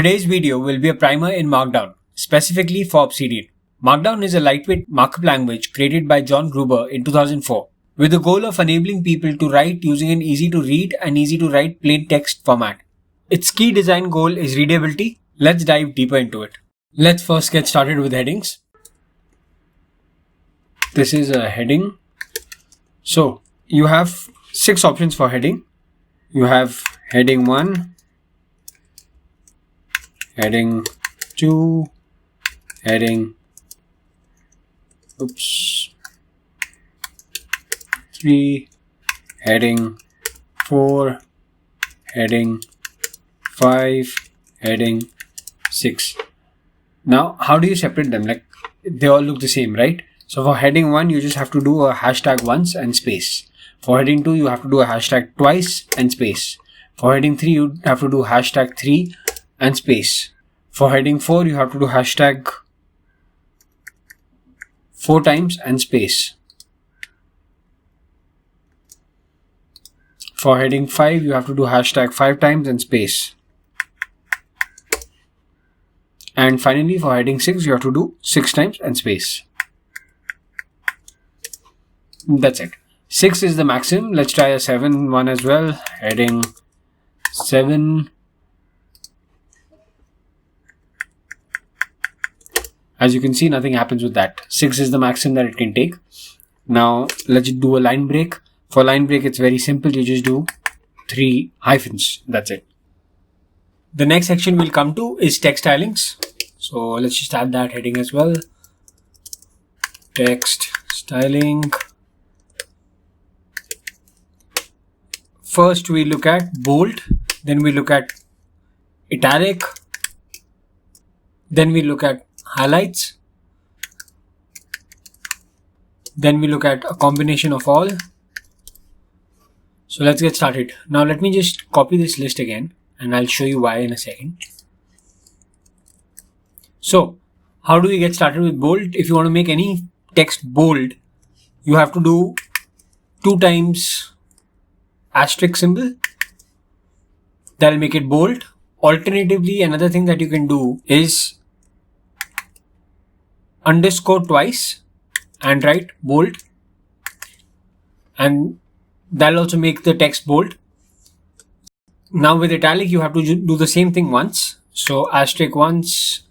Today's video will be a primer in Markdown, specifically for Obsidian. Markdown is a lightweight markup language created by John Gruber in 2004, with the goal of enabling people to write using an easy-to-read and easy-to-write plain text format. Its key design goal is readability. Let's dive deeper into it. Let's first get started with headings. This is a heading. So, you have 6 options for heading. You have heading 1, heading 2, heading 3, heading 4, heading 5, heading 6. Now, how do you separate them? Like, they all look the same, right? So for heading 1, you just have to do a hashtag once and space. For heading 2, you have to do a hashtag twice and space. For heading 3, you have to do hashtag 3 and space. For heading 4, you have to do hashtag 4 times and space. For heading 5, you have to do hashtag 5 times and space. And finally, for heading 6, you have to do 6 times and space. That's it. 6 is the maximum. Let's try a 7 one as well. Heading 7. As you can see, nothing happens with that. 6 is the maximum that it can take. Now, let's do a line break. For line break, it's very simple. You just do 3 hyphens. That's it. The next section we'll come to is text stylings. So let's just add that heading as well. Text styling. First we look at bold, then we look at italic, then we look at highlights, then we look at a combination of all. So let's get started. Now let me just copy this list again and I'll show you why in a second. So how do we get started with bold? If you want to make any text bold, you have to do 2 times asterisk symbol. That'll make it bold. Alternatively, another thing that you can do is underscore twice and write bold, and that'll also make the text bold. Now with italic, you have to do the same thing once. So asterisk once,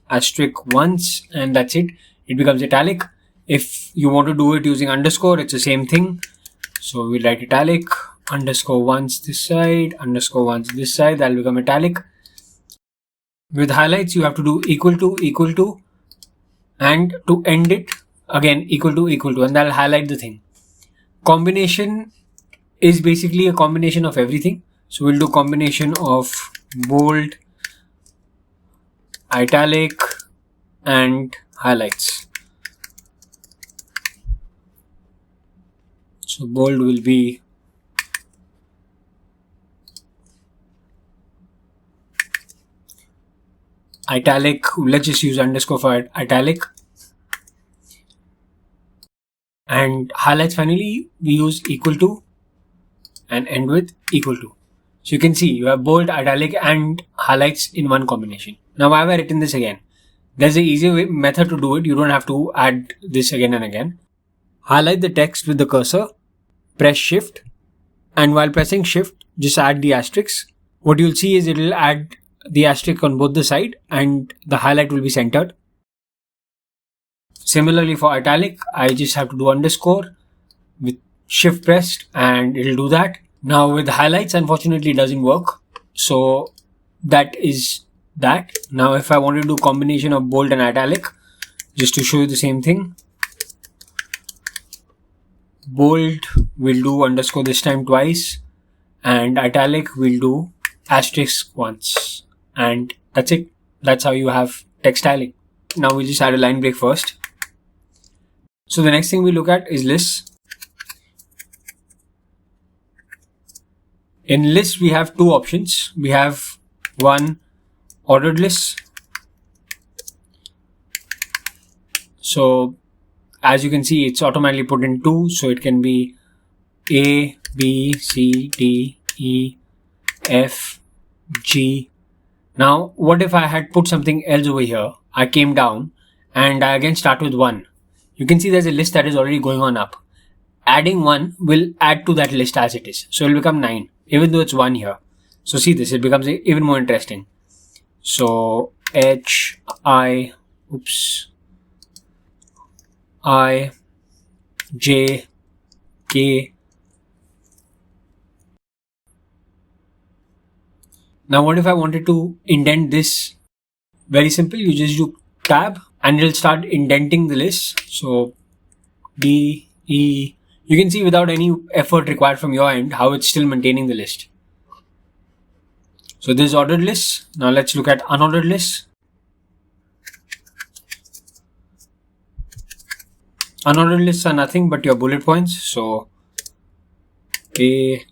and that's it. It becomes italic. If you want to do it using underscore, it's the same thing. So we'll write italic, underscore once this side, underscore once this side. That'll become italic. With highlights, you have to do equal to, and to end it again equal to, and that'll highlight the thing. Combination is basically a combination of everything. So we'll do combination of bold, italic, and highlights. So bold will be italic. Let's just use underscore for italic. And highlights, finally, we use equal to and end with equal to. So you can see you have bold, italic, and highlights in one combination. Now why have I written this again? There's an easy method to do it. You don't have to add this again and again. Highlight the text with the cursor, press shift, and while pressing shift, just add the asterisk. What you'll see is it will add the asterisk on both the side and the highlight will be centered. Similarly for italic, I just have to do underscore with shift pressed and it'll do that. Now with highlights, unfortunately it doesn't work. So that is that. Now if I want to do combination of bold and italic, just to show you the same thing. Bold will do underscore this time twice, and italic will do asterisk once, and that's it. That's how you have text styling. Now we'll just add a line break first. So the next thing we look at is lists. In lists, we have 2 options. We have one, ordered lists. So as you can see, it's automatically put in 2. So it can be A, B, C, D, E, F, G, Now, what if I had put something else over here? I came down and I again start with 1. You can see there's a list that is already going on up. Adding 1 will add to that list as it is. So it will become 9, even though it's 1 here. So see this, it becomes even more interesting. So I, J, K. Now what if I wanted to indent this? Very simple, you just do tab and it'll start indenting the list. So D, E, you can see without any effort required from your end how it's still maintaining the list. So this is ordered lists. Now let's look at unordered lists. Unordered lists are nothing but your bullet points. So A,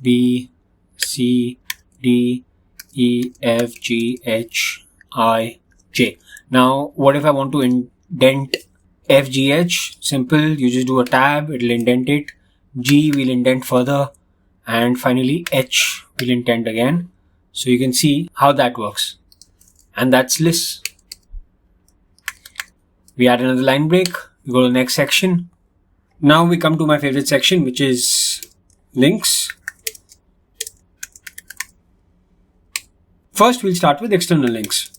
B, C, D, E, F, G, H, I, J. Now what if I want to indent F, G, H? Simple, you just do a tab, it'll indent it. G will indent further, and finally H will indent again. So you can see how that works. And that's lists. We add another line break, we go to the next section. Now we come to my favorite section, which is links. First we'll start with external links.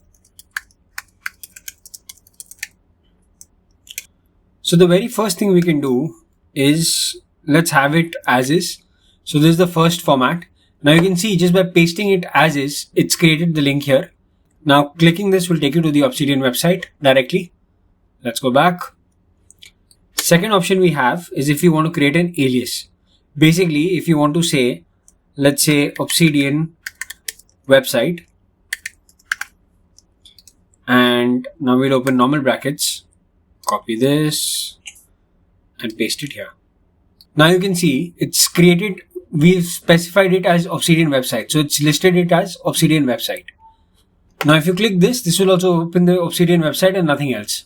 So the very first thing we can do is, let's have it as is. So this is the first format. Now you can see just by pasting it as is, it's created the link here. Now clicking this will take you to the Obsidian website directly. Let's go back. Second option we have is if you want to create an alias. Basically, if you want to say, let's say Obsidian website, and now we'll open normal brackets, copy this and paste it here. Now you can see it's created, we've specified it as Obsidian website. So it's listed it as Obsidian website. Now if you click this, this will also open the Obsidian website and nothing else.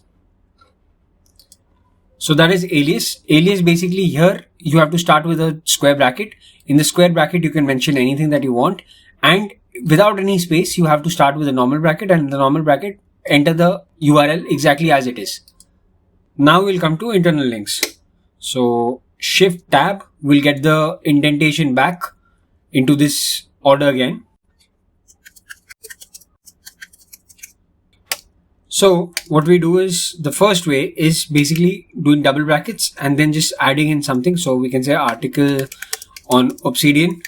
So that is alias. Alias basically here, you have to start with a square bracket. In the square bracket, you can mention anything that you want. And without any space, you have to start with a normal bracket, and in the normal bracket, enter the URL exactly as it is. Now we'll come to internal links. So Shift Tab will get the indentation back into this order again. So what we do is, the first way is basically doing double brackets and then just adding in something. So we can say article on Obsidian.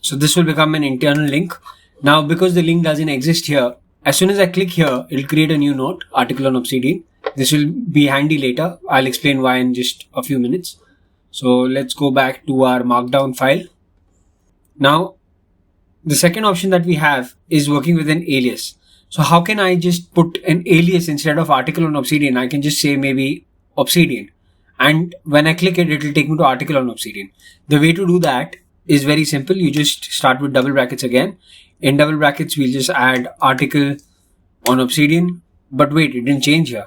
So this will become an internal link. Now because the link doesn't exist here, as soon as I click here, it'll create a new note, article on Obsidian. This will be handy later. I'll explain why in just a few minutes. So let's go back to our markdown file. Now, the second option that we have is working with an alias. So how can I just put an alias instead of article on Obsidian? I can just say maybe Obsidian. And when I click it, it will take me to article on Obsidian. The way to do that is very simple. You just start with double brackets again. In double brackets, we'll just add article on Obsidian. But wait, it didn't change here.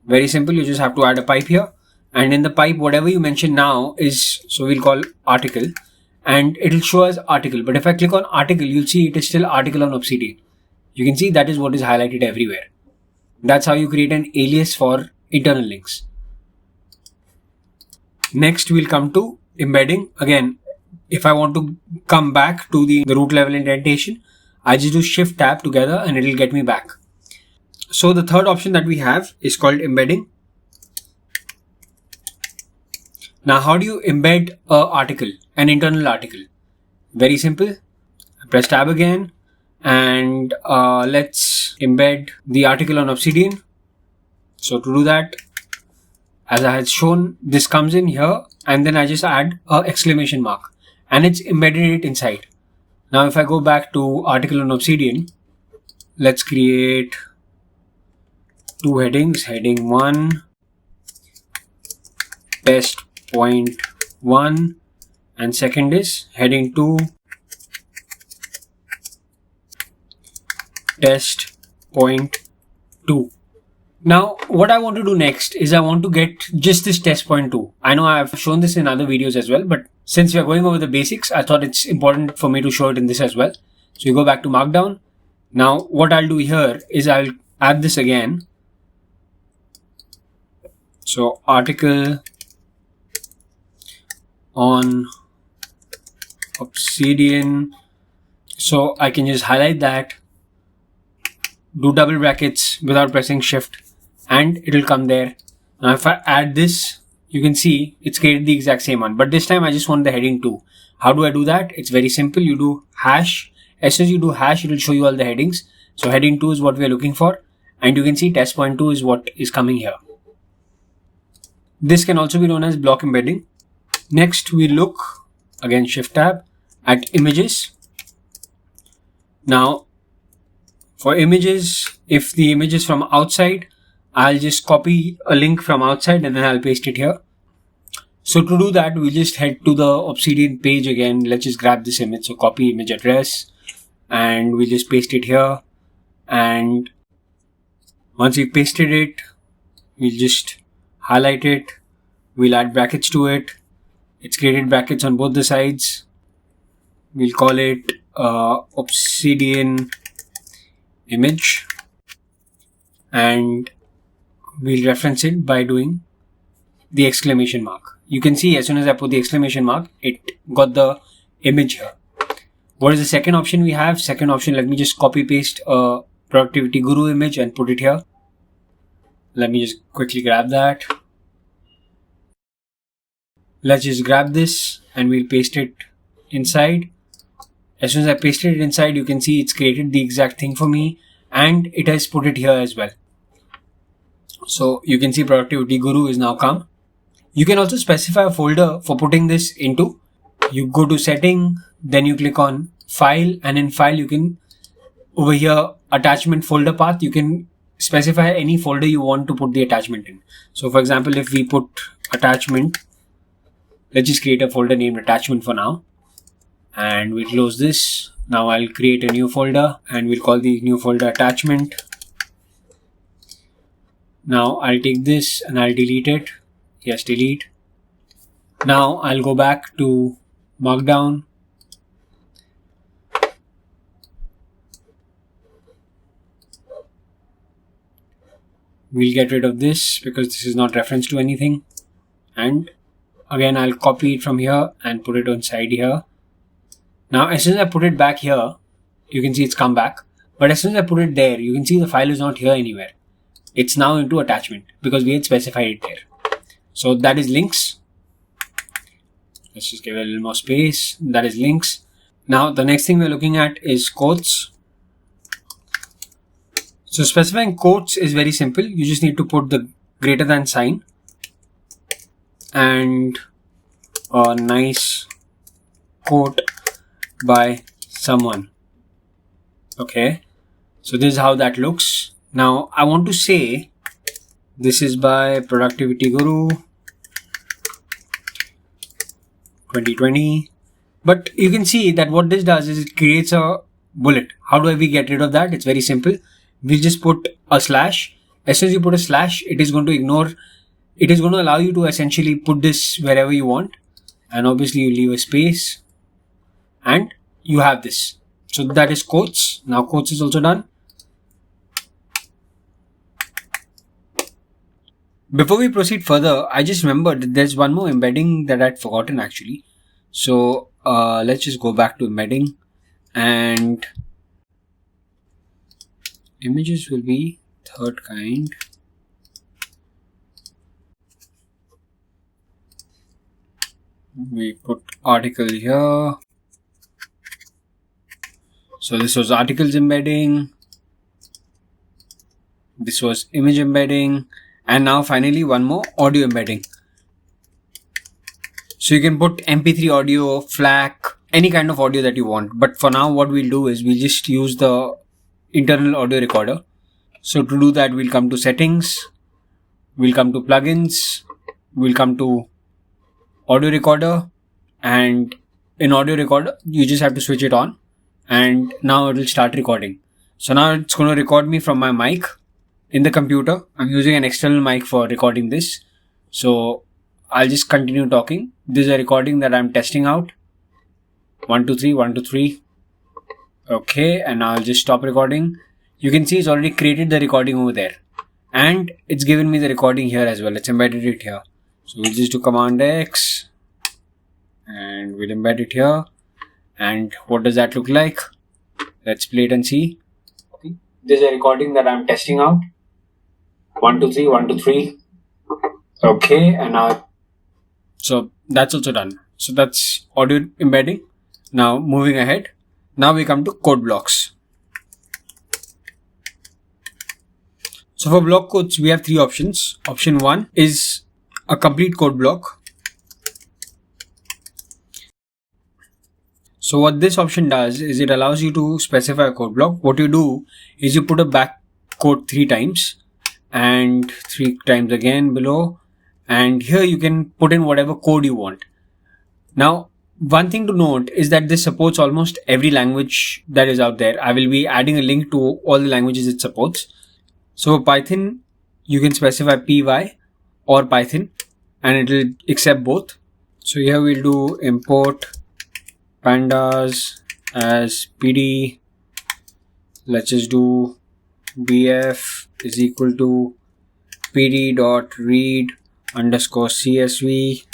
Very simple. You just have to add a pipe here. And in the pipe, whatever you mention now is, so we'll call article. And it'll show as article. But if I click on article, you'll see it is still article on Obsidian. You can see that is what is highlighted everywhere. That's how you create an alias for internal links. Next, we'll come to embedding. Again, if I want to come back to the root level indentation, I just do Shift Tab together and it'll get me back. So the third option that we have is called embedding. Now, how do you embed an internal article? Very simple. Press Tab again and let's embed the article on Obsidian. So to do that, as I had shown, this comes in here and then I just add an exclamation mark and it's embedded it inside. Now if I go back to article on Obsidian, let's create two headings. Heading 1, test point 1, and second is heading 2, test point 2. Now what I want to do next is I want to get just this test point 2. I know I've shown this in other videos as well, but since we are going over the basics, I thought it's important for me to show it in this as well. So you go back to Markdown. Now what I'll do here is I'll add this again. So article on Obsidian. So I can just highlight that, do double brackets without pressing shift, and it'll come there. Now if I add this, you can see it's created the exact same one, but this time I just want the heading too. How do I do that? It's very simple. You do hash. As soon as you do hash, it will show you all the headings. So heading 2 is what we are looking for, and you can see test point 2 is what is coming here. This can also be known as block embedding. Next we look, again shift tab, at images. Now for images, if the image is from outside, I'll just copy a link from outside and then I'll paste it here. So to do that, we just head to the Obsidian page again. Let's just grab this image. So copy image address and we just paste it here. And once we pasted it, we'll just highlight it. We'll add brackets to it. It's created brackets on both the sides. We'll call it Obsidian image, and we'll reference it by doing the exclamation mark. You can see as soon as I put the exclamation mark, it got the image here. What is the second option we have? Second option, let me just copy paste a Productivity Guru image and put it here. Let me just quickly grab that. Let's just grab this and we'll paste it inside. As soon as I pasted it inside, you can see it's created the exact thing for me and it has put it here as well. So you can see Productivity Guru is now come. You can also specify a folder for putting this into. You go to setting, then you click on file, and in file you can, over here, attachment folder path, you can specify any folder you want to put the attachment in. So for example, if we put attachment, let's just create a folder named attachment for now. And we close this. Now I'll create a new folder and we'll call the new folder attachment. Now I'll take this and I'll delete it. Yes, delete. Now I'll go back to Markdown. We'll get rid of this because this is not reference to anything. And again, I'll copy it from here and put it on side here. Now, as soon as I put it back here, you can see it's come back. But as soon as I put it there, you can see the file is not here anywhere. It's now into attachment because we had specified it there. So that is links. Let's just give it a little more space. That is links. Now, the next thing we're looking at is quotes. So specifying quotes is very simple. You just need to put the greater than sign and a nice quote by someone. Okay, so this is how that looks. Now I want to say this is by Productivity Guru 2020, but you can see that what this does is it creates a bullet. How do we get rid of that? It's very simple. We just put a slash. As soon as you put a slash, it is going to ignore. It is going to allow you to essentially put this wherever you want, and obviously you leave a space and you have this. So that is quotes. Now quotes is also done. Before we proceed further, I just remembered that there's one more embedding that I'd forgotten actually. So let's just go back to embedding, and images will be third kind. We put article here. So this was articles embedding. This was image embedding. And now finally one more audio embedding. So you can put MP3 audio, FLAC, any kind of audio that you want. But for now what we'll do is we'll just use the internal audio recorder. So to do that, we'll come to settings. We'll come to plugins. We'll come to audio recorder, and in audio recorder you just have to switch it on, and now it will start recording. So now it's going to record me from my mic in the computer. I'm using an external mic for recording this, so I'll just continue talking. This is a recording that I'm testing out. 1 2 3 1 2 3. Okay, and now I'll just stop recording. You can see it's already created the recording over there. And it's given me the recording here as well. It's embedded it here. So we'll just do Command X and we'll embed it here. And what does that look like? Let's play it and see. Okay. This is a recording that I'm testing out. 1, 2, 3, 1, 2, 3. Okay, and now so that's also done. So that's audio embedding. Now moving ahead. Now we come to code blocks. So for block codes, we have 3 options. Option 1 is a complete code block. So what this option does is it allows you to specify a code block. What you do is you put a back code 3 times and 3 times again below, and here you can put in whatever code you want. Now, one thing to note is that this supports almost every language that is out there. I will be adding a link to all the languages it supports. So for Python, you can specify py or Python and it will accept both. So here we'll do import pandas as pd. Let's just do bf is equal to pd.read underscore csv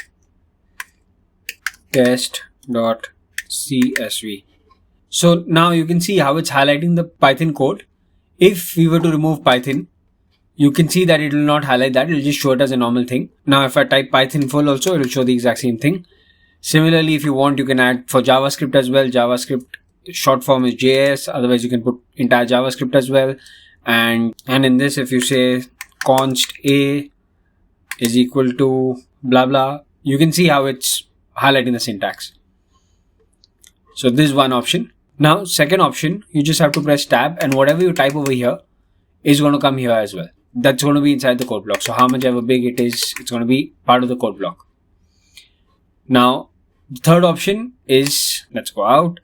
test.csv. So now you can see how it's highlighting the Python code. If we were to remove Python, you can see that it will not highlight that. It will just show it as a normal thing. Now if I type Python full also, it will show the exact same thing. Similarly, if you want, you can add for JavaScript as well. JavaScript short form is JS. Otherwise, you can put entire JavaScript as well. And in this, if you say const a is equal to blah blah, you can see how it's highlighting the syntax. So this is one option. Now, second option, you just have to press tab and whatever you type over here is going to come here as well. That's going to be inside the code block. So how much ever big it is, it's going to be part of the code block. Now, the third option is, let's go out.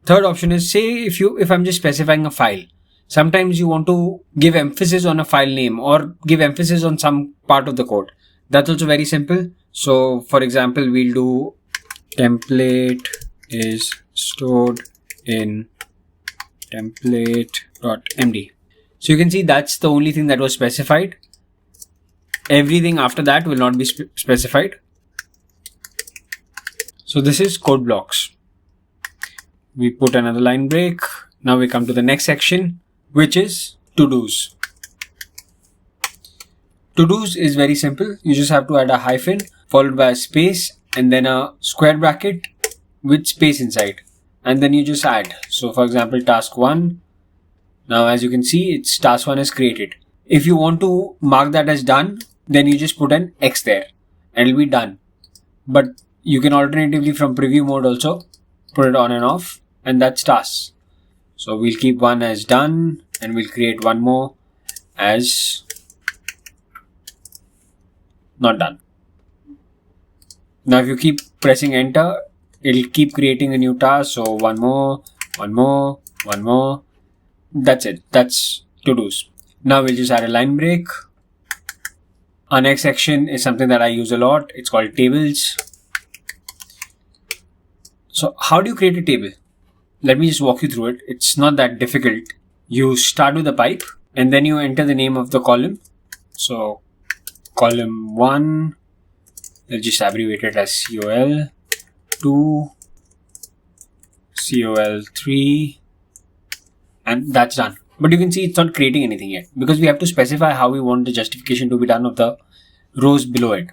Third option is, say if I'm just specifying a file. Sometimes you want to give emphasis on a file name or give emphasis on some part of the code. That's also very simple. So for example, we'll do template is stored in template.md. So you can see that's the only thing that was specified. Everything after that will not be specified. So this is code blocks. We put another line break. Now we come to the next section, which is to-dos. To-dos is very simple. You just have to add a hyphen followed by a space and then a square bracket with space inside. And then you just add. So for example, task 1. Now as you can see, it's task 1 is created. If you want to mark that as done, then you just put an X there and it'll be done. But you can alternatively from preview mode also put it on and off, and that's tasks. So we'll keep one as done and we'll create one more as not done. Now if you keep pressing enter, it'll keep creating a new task. So one more. That's it. That's to-dos. Now we'll just add a line break. Our next section is something that I use a lot. It's called tables. So how do you create a table? Let me just walk you through it. It's not that difficult. You start with a pipe and then you enter the name of the column. So column 1, let's just abbreviate it as COL, 2, COL 3, and that's done. But you can see it's not creating anything yet because we have to specify how we want the justification to be done of the rows below it.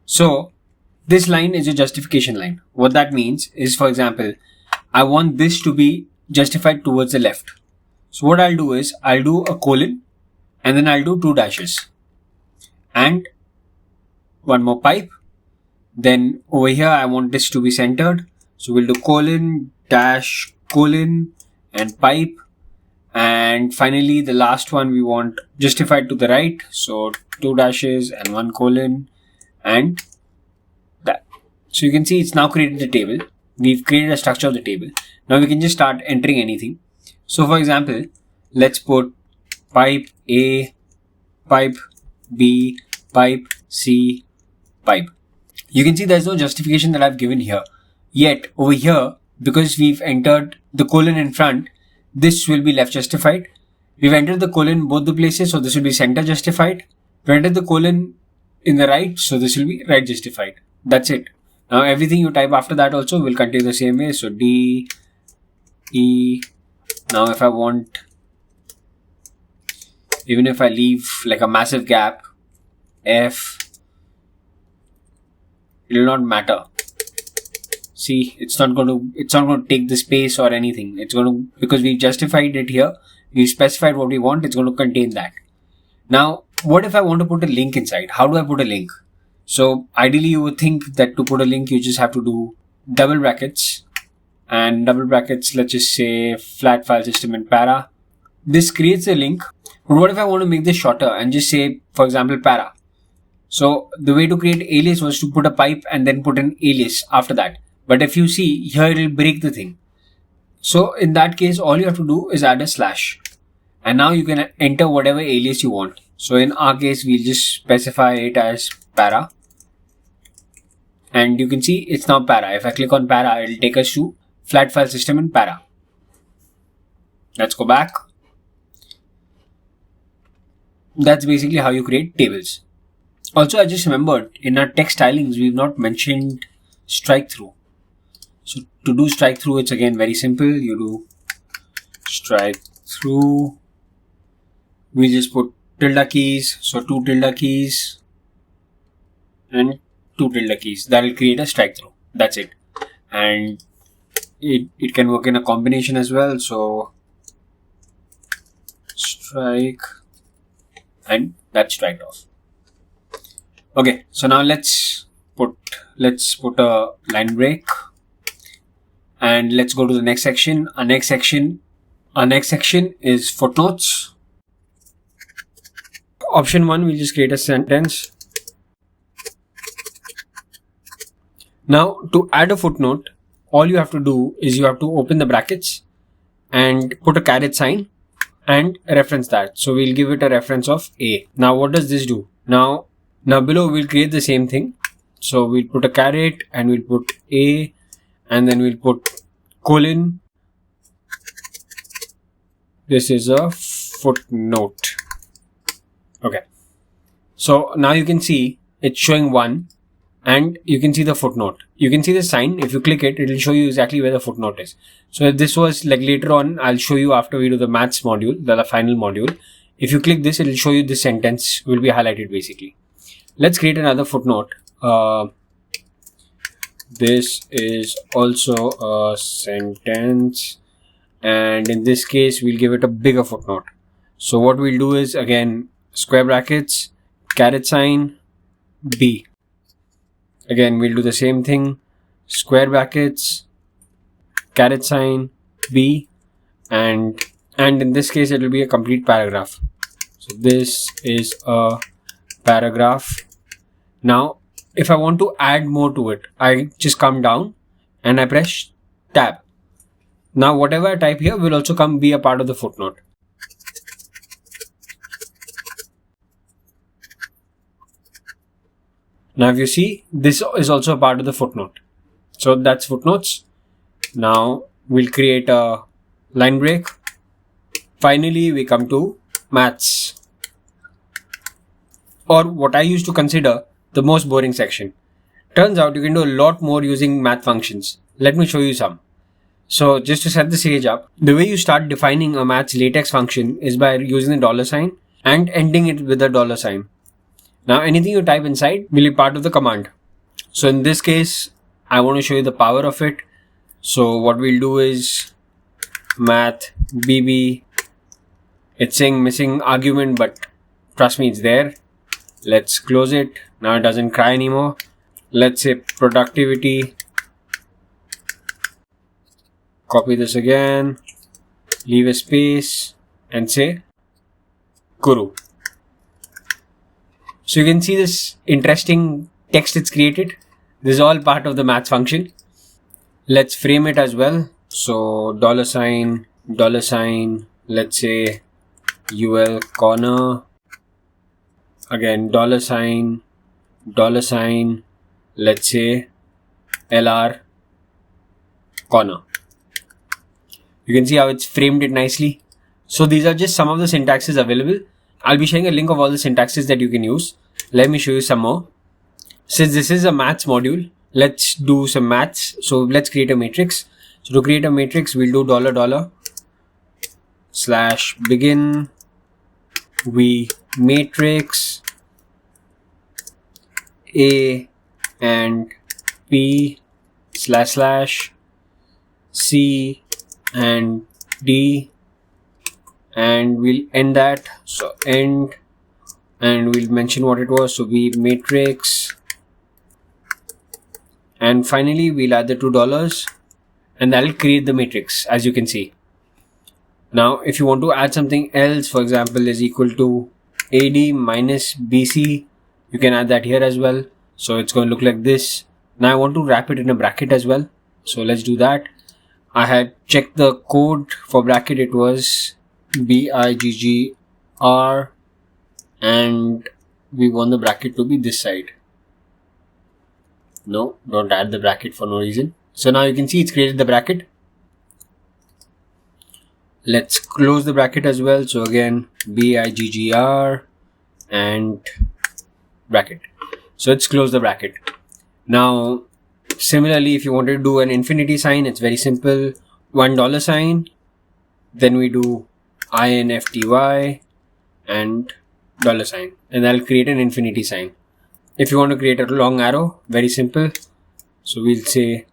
So this line is a justification line. What that means is, for example, I want this to be justified towards the left. So what I'll do is I'll do a colon and then I'll do 2 dashes and one more pipe. Then over here I want this to be centered. So we'll do colon, dash, colon and pipe. And finally the last one we want justified to the right. So 2 dashes and 1 colon and that. So you can see it's now created the table. We've created a structure of the table. Now we can just start entering anything. So for example, let's put pipe A, pipe B, pipe C, pipe. You can see there's no justification that I've given here. Yet over here, because we've entered the colon in front, this will be left justified. We've entered the colon both the places, so this will be center justified. We entered the colon in the right, so this will be right justified. That's it. Now everything you type after that also will continue the same way. So D, E. Now if I want, even if I leave like a massive gap, F, it will not matter. See, it's not going to take the space or anything. It's going to, because we justified it here, we specified what we want, it's going to contain that. Now, what if I want to put a link inside? How do I put a link? So ideally you would think that to put a link, you just have to do double brackets, and double brackets, let's just say flat file system and para. This creates a link. But what if I want to make this shorter and just say, for example, para? So the way to create alias was to put a pipe and then put an alias after that. But if you see here, it will break the thing. So in that case, all you have to do is add a slash. And now you can enter whatever alias you want. So in our case, we'll just specify it as para. And you can see it's now para. If I click on para, it'll take us to flat file system and para. Let's go back. That's basically how you create tables. Also, I just remembered in our text stylings, we've not mentioned strike through. So to do strike through, it's again very simple. You do strike through. We just put tilde keys. So 2 tilde keys and 2 tilde keys. That will create a strike through. That's it. And it can work in a combination as well. So strike, and that's striked off. Okay, so now let's put a line break, and let's go to the next section. Our next section is footnotes. Option 1, we'll just create a sentence. Now to add a footnote, all you have to do is you have to open the brackets and put a caret sign and reference that. So we'll give it a reference of A. Now what does this do? Now below we'll create the same thing. So we'll put a caret and we'll put A, and then we'll put colon. This is a footnote. Okay. So now you can see it's showing 1, and you can see the footnote. You can see the sign. If you click it, it will show you exactly where the footnote is. So if this was like later on, I'll show you after we do the maths module, the final module. If you click this, it will show you this sentence will be highlighted basically. Let's create another footnote. This is also a sentence, and in this case, we'll give it a bigger footnote. So what we'll do is again, square brackets, caret sign, B. Again, we'll do the same thing, square brackets, caret sign, B, and in this case, it will be a complete paragraph. So this is a paragraph. Now, if I want to add more to it, I just come down and I press tab. Now, whatever I type here will also be a part of the footnote. Now, if you see, this is also a part of the footnote. So that's footnotes. Now we'll create a line break. Finally, we come to maths, or what I used to consider the most boring section. Turns out you can do a lot more using math functions. Let me show you some. So just to set the stage up, the way you start defining a maths latex function is by using the dollar sign and ending it with a dollar sign. Now anything you type inside will be part of the command. So in this case, I want to show you the power of it. So what we'll do is math bb. It's saying missing argument, but trust me, it's there. Let's close it. Now it doesn't cry anymore. Let's say productivity. Copy this again, leave a space and say Guru. So you can see this interesting text it's created. This is all part of the math function. Let's frame it as well. So dollar sign, let's say UL corner. Again, dollar sign, let's say LR. corner. You can see how it's framed it nicely. So these are just some of the syntaxes available. I'll be sharing a link of all the syntaxes that you can use. Let me show you some more. Since this is a maths module, let's do some maths. So let's create a matrix. So to create a matrix, we'll do $/begin v matrix A and P // C and D, and we'll end that. So end, and we'll mention what it was. So we matrix, and finally we'll add the $2, and that'll create the matrix, as you can see. Now if you want to add something else, for example, is equal to AD minus BC, you can add that here as well. So it's going to look like this. Now I want to wrap it in a bracket as well. So let's do that. I had checked the code for bracket. It was BIGGR, and we want the bracket to be this side. No, don't add the bracket for no reason. So now you can see it's created the bracket. Let's close the bracket as well. So again, BIGGR and bracket. So let's close the bracket. Now, similarly, if you want to do an infinity sign, it's very simple. $1 sign, then we do INFTY and $sign, and that'll create an infinity sign. If you want to create a long arrow, very simple. So we'll say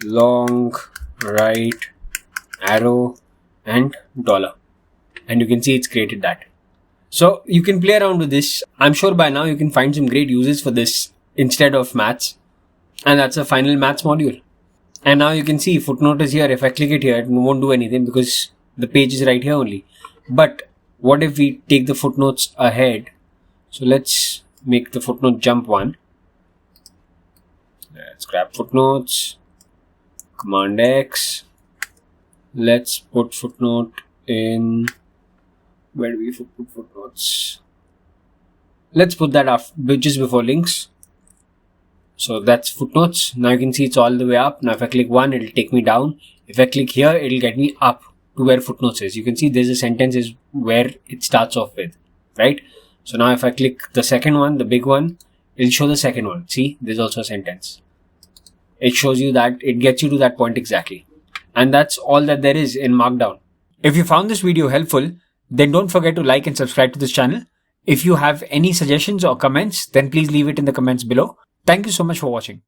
long right arrow and $, and you can see it's created that. So you can play around with this. I'm sure by now you can find some great uses for this instead of maths. And that's a final maths module. And now you can see footnote is here. If I click it here, it won't do anything because the page is right here only. But what if we take the footnotes ahead? So let's make the footnote jump one. Let's grab footnotes, Command X. Let's put footnote in, where do we put footnotes? Let's put that up just before links. So that's footnotes. Now you can see it's all the way up. Now if I click one, it'll take me down. If I click here, it'll get me up to where footnotes is. You can see there's a sentence is where it starts off with, right? So now if I click the second one, the big one, it'll show the second one. See, there's also a sentence. It shows you that it gets you to that point exactly. And that's all that there is in Markdown. If you found this video helpful, then don't forget to like and subscribe to this channel. If you have any suggestions or comments, then please leave it in the comments below. Thank you so much for watching.